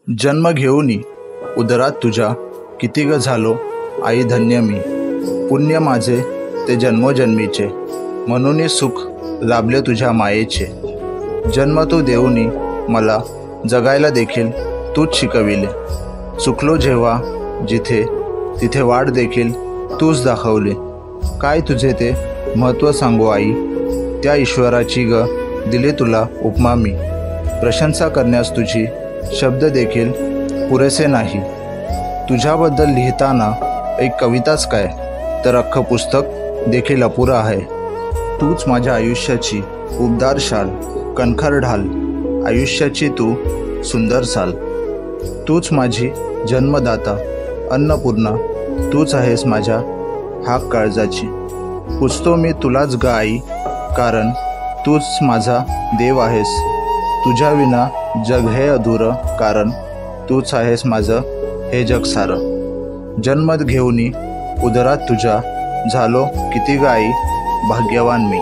जन्म घेऊनी उदरात तुझ्या किती ग झालो आई धन्य मी। पुण्य माझे ते जन्मोजन्मीचे, म्हणून सुख लाभले तुझ्या मायेचे। जन्म तू देऊनी मला जगायला देखील तूच शिकविले। चुकलो जेव्हा जिथे तिथे वाट देखील तूच दाखवले। काय तुझे ते महत्त्व सांगू आई, त्या ईश्वराची ग दिली तुला उपमा मी। प्रशंसा करण्यास तुझी शब्द देखील पुरेसे नाही। तुझ्याबद्दल लिहिताना एक कविताच काय, तर अख्खं पुस्तक देखील अपुरं आहे। तूच माझ्या आयुष्याची उबदार शाल, कणखर ढाल, आयुष्याची तू सुंदर साल। तूच माझी जन्मदाता अन्नपूर्णा, तूच आहेस माझ्या हाक काळजाची। पुजतो मी तुलाच ग आई, कारण तूच माझा देव आहेस। तुझ्या विना जग हे अधुरं, कारण तूच आहेस माझं हे जग सारं। जन्म घेऊनी उदरात तुझ्या झालो किती ग आई, भाग्यवान मी।